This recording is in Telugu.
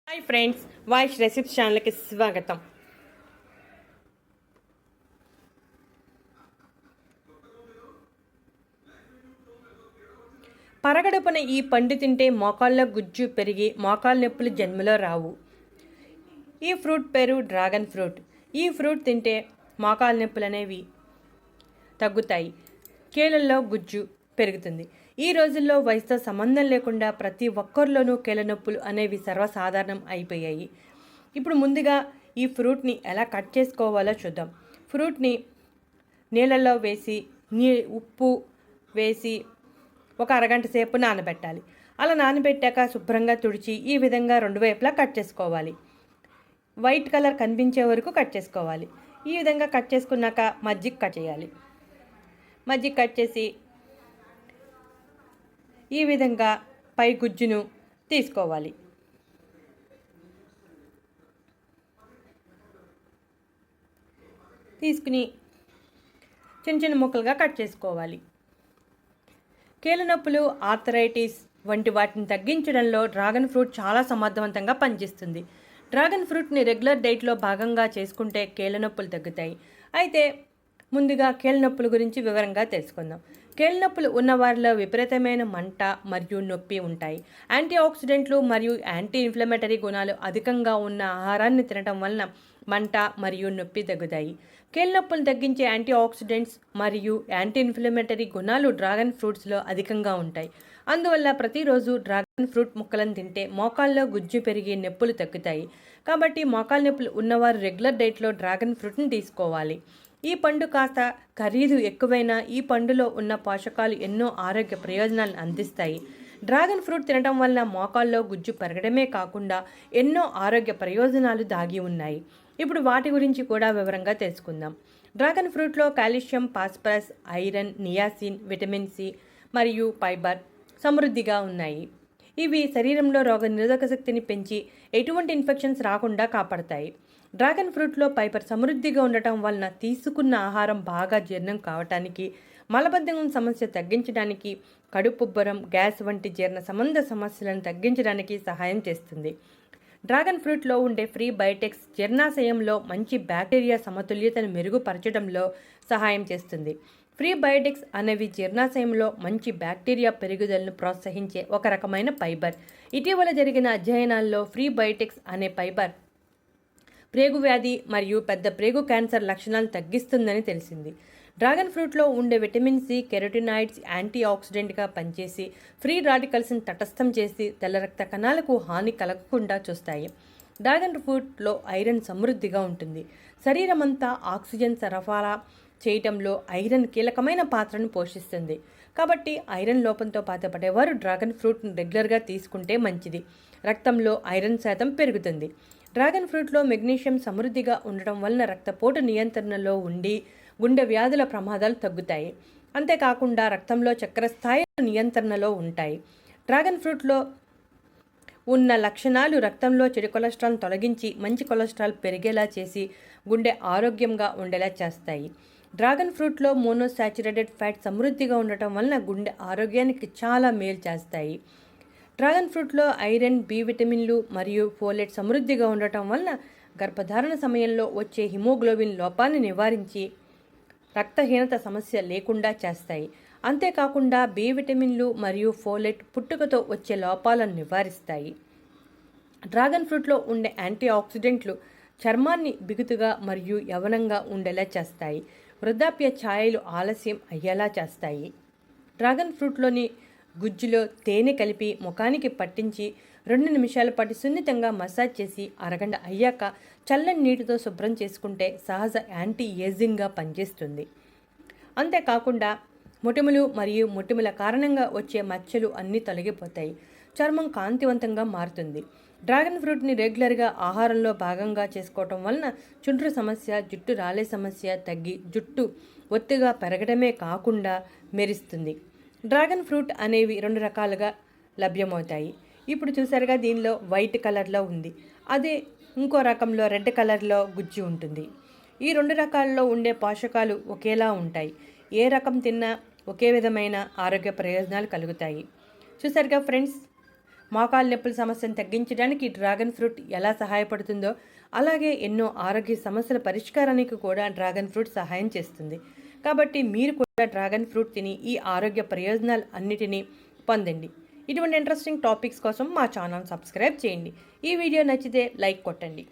హాయ్ ఫ్రెండ్స్, వాయిష్ రెసిపీస్ ఛానల్కి స్వాగతం. పరగడుపున ఈ పండు తింటే మోకాళ్ళ గుజ్జు పెరిగి మోకాళ్ళ నొప్పులు జన్మలో రావు. ఈ ఫ్రూట్ పేరు డ్రాగన్ ఫ్రూట్. ఈ ఫ్రూట్ తింటే మోకాళ్ళ నొప్పులు అనేవి తగ్గుతాయి, కీళ్ళల్లో గుజ్జు పెరుగుతుంది. ఈ రోజుల్లో వయసుతో సంబంధం లేకుండా ప్రతి ఒక్కరిలోనూ కీళ్ళ నొప్పులు అనేవి సర్వసాధారణం అయిపోయాయి. ఇప్పుడు ముందుగా ఈ ఫ్రూట్ని ఎలా కట్ చేసుకోవాలో చూద్దాం. ఫ్రూట్ని నీళ్ళల్లో వేసి ఉప్పు వేసి ఒక అరగంట సేపు నానబెట్టాలి. అలా నానబెట్టాక శుభ్రంగా తుడిచి ఈ విధంగా రెండు వైపులా కట్ చేసుకోవాలి. వైట్ కలర్ కనిపించే వరకు కట్ చేసుకోవాలి. ఈ విధంగా కట్ చేసుకున్నాక మజ్జిగ కట్ చేయాలి. మజ్జిగ కట్ చేసి ఈ విధంగా పై గుజ్జును తీసుకోవాలి. తీసుకుని చిన్న చిన్న ముక్కలుగా కట్ చేసుకోవాలి. కీళ్ళ నొప్పులు, ఆర్థరైటిస్ వంటి వాటిని తగ్గించడంలో డ్రాగన్ ఫ్రూట్ చాలా సమర్థవంతంగా పనిచేస్తుంది. డ్రాగన్ ఫ్రూట్ని రెగ్యులర్ డైట్లో భాగంగా చేసుకుంటే కీళ్ళ నొప్పులు తగ్గుతాయి. అయితే ముందుగా కీళ్ళ నొప్పుల గురించి వివరంగా తెలుసుకుందాం. కీళ్ళ నొప్పులు ఉన్నవారిలో విపరీతమైన మంట మరియు నొప్పి ఉంటాయి. యాంటీ ఆక్సిడెంట్లు మరియు యాంటీ ఇన్ఫ్లమేటరీ గుణాలు అధికంగా ఉన్న ఆహారాన్ని తినడం వలన మంట మరియు నొప్పి తగ్గుతాయి. కీళ్ళ నొప్పులు తగ్గించే యాంటీ ఆక్సిడెంట్స్ మరియు యాంటీ ఇన్ఫ్లమేటరీ గుణాలు డ్రాగన్ ఫ్రూట్స్లో అధికంగా ఉంటాయి. అందువల్ల ప్రతిరోజు డ్రాగన్ ఫ్రూట్ ముక్కలను తింటే మోకాల్లో గుజ్జు పెరిగి నొప్పులు తగ్గుతాయి. కాబట్టి మోకాళ్ళ నొప్పులు ఉన్నవారు రెగ్యులర్ డైట్లో డ్రాగన్ ఫ్రూట్ని తీసుకోవాలి. ఈ పండు కాస్త ఖరీదు ఎక్కువైనా ఈ పండులో ఉన్న పోషకాలు ఎన్నో ఆరోగ్య ప్రయోజనాలను అందిస్తాయి. డ్రాగన్ ఫ్రూట్ తినడం వల్ల మోకాల్లో గుజ్జు పెరగడమే కాకుండా ఎన్నో ఆరోగ్య ప్రయోజనాలు దాగి ఉన్నాయి. ఇప్పుడు వాటి గురించి కూడా వివరంగా తెలుసుకుందాం. డ్రాగన్ ఫ్రూట్లో calcium, phosphorus, iron, niacin, vitamin C మరియు ఫైబర్ సమృద్ధిగా ఉన్నాయి. ఇవి శరీరంలో రోగనిరోధక శక్తిని పెంచి ఎటువంటి ఇన్ఫెక్షన్స్ రాకుండా కాపాడతాయి. డ్రాగన్ ఫ్రూట్లో ఫైబర్ సమృద్ధిగా ఉండటం వలన తీసుకున్న ఆహారం బాగా జీర్ణం కావటానికి, మలబద్ధకం సమస్య తగ్గించడానికి, కడుపుబ్బరం, గ్యాస్ వంటి జీర్ణ సంబంధ సమస్యలను తగ్గించడానికి సహాయం చేస్తుంది. డ్రాగన్ ఫ్రూట్లో ఉండే ఫ్రీ బయోటిక్స్ జీర్ణాశయంలో మంచి బ్యాక్టీరియా సమతుల్యతను మెరుగుపరచడంలో సహాయం చేస్తుంది. ఫ్రీ బయోటిక్స్ అనేవి జీర్ణాశయంలో మంచి బ్యాక్టీరియా పెరుగుదలను ప్రోత్సహించే ఒక రకమైన ఫైబర్. ఇటీవల జరిగిన అధ్యయనాల్లో ఫ్రీ బయోటిక్స్ అనే ఫైబర్ ప్రేగు వ్యాధి మరియు పెద్ద ప్రేగు క్యాన్సర్ లక్షణాలు తగ్గిస్తుందని తెలిసింది. డ్రాగన్ ఫ్రూట్లో ఉండే విటమిన్ సి, కెరోటినాయిడ్స్ యాంటీ ఆక్సిడెంట్గా పనిచేసి ఫ్రీ రాడికల్స్ని తటస్థం చేసి తెల్ల రక్త కణాలకు హాని కలగకుండా చూస్తాయి. డ్రాగన్ ఫ్రూట్లో ఐరన్ సమృద్ధిగా ఉంటుంది. శరీరమంతా ఆక్సిజన్ సరఫరా చేయటంలో ఐరన్ కీలకమైన పాత్రను పోషిస్తుంది. కాబట్టి ఐరన్ లోపంతో బాధపడేవారు డ్రాగన్ ఫ్రూట్ను రెగ్యులర్గా తీసుకుంటే మంచిది. రక్తంలో ఐరన్ శాతం పెరుగుతుంది. డ్రాగన్ ఫ్రూట్లో మెగ్నీషియం సమృద్ధిగా ఉండటం వలన రక్తపోటు నియంత్రణలో ఉండి గుండె వ్యాధుల ప్రమాదాలు తగ్గుతాయి. అంతేకాకుండా రక్తంలో చక్కెర స్థాయిలు నియంత్రణలో ఉంటాయి. డ్రాగన్ ఫ్రూట్లో ఉన్న లక్షణాలు రక్తంలో చెడు కొలెస్ట్రాల్ తొలగించి మంచి కొలెస్ట్రాల్ పెరిగేలా చేసి గుండె ఆరోగ్యంగా ఉండేలా చేస్తాయి. డ్రాగన్ ఫ్రూట్లో మోనోసాచురేటెడ్ ఫ్యాట్ సమృద్ధిగా ఉండటం వలన గుండె ఆరోగ్యానికి చాలా మేలు చేస్తాయి. డ్రాగన్ ఫ్రూట్లో ఐరన్, బి విటమిన్లు మరియు ఫోలేట్ సమృద్ధిగా ఉండటం వలన గర్భధారణ సమయంలో వచ్చే హిమోగ్లోబిన్ లోపాన్ని నివారించి రక్తహీనత సమస్య లేకుండా చేస్తాయి. అంతేకాకుండా బి విటమిన్లు మరియు ఫోలేట్ పుట్టుకతో వచ్చే లోపాలను నివారిస్తాయి. డ్రాగన్ ఫ్రూట్లో ఉండే యాంటీ ఆక్సిడెంట్లు చర్మాన్ని బిగుతుగా మరియు యవ్వనంగా ఉండేలా చేస్తాయి. వృద్ధాప్య ఛాయలు ఆలస్యం అయ్యేలా చేస్తాయి. డ్రాగన్ ఫ్రూట్లోని గుజ్జులో తేనె కలిపి ముఖానికి పట్టించి 2 నిమిషాల పాటు సున్నితంగా మసాజ్ చేసి అరగంట అయ్యాక చల్లని నీటితో శుభ్రం చేసుకుంటే సహజ యాంటీ ఏజింగ్గా పనిచేస్తుంది. అంతేకాకుండా మొటిమలు మరియు మొటిమల కారణంగా వచ్చే మచ్చలు అన్నీ తొలగిపోతాయి. చర్మం కాంతివంతంగా మారుతుంది. డ్రాగన్ ఫ్రూట్ని రెగ్యులర్గా ఆహారంలో భాగంగా చేసుకోవటం వలన చుండ్రు సమస్య, జుట్టు రాలే సమస్య తగ్గి జుట్టు ఒత్తిగా పెరగడమే కాకుండా మెరుస్తుంది. డ్రాగన్ ఫ్రూట్ అనేవి 2 రకాలుగా లభ్యమవుతాయి. ఇప్పుడు చూసారుగా, దీనిలో వైట్ కలర్లో ఉంది. అదే ఇంకో రకంలో రెడ్ కలర్లో గుజ్జు ఉంటుంది. ఈ 2 రకాల్లో ఉండే పోషకాలు ఒకేలా ఉంటాయి. ఏ రకం తిన్నా ఒకే విధమైన ఆరోగ్య ప్రయోజనాలు కలుగుతాయి. చూసారుగా ఫ్రెండ్స్, మోకాలు నొప్పుల సమస్యను తగ్గించడానికి డ్రాగన్ ఫ్రూట్ ఎలా సహాయపడుతుందో అలాగే ఎన్నో ఆరోగ్య సమస్యల పరిష్కారానికి కూడా డ్రాగన్ ఫ్రూట్ సహాయం చేస్తుంది. కాబట్టి మీరు కూడా డ్రాగన్ ఫ్రూట్ తిని ఈ ఆరోగ్య ప్రయోజనాలు అన్నిటినీ పొందండి. ఇటువంటి ఇంట్రెస్టింగ్ టాపిక్స్ కోసం మా ఛానల్ సబ్స్క్రైబ్ చేయండి. ఈ వీడియో నచ్చితే లైక్ కొట్టండి.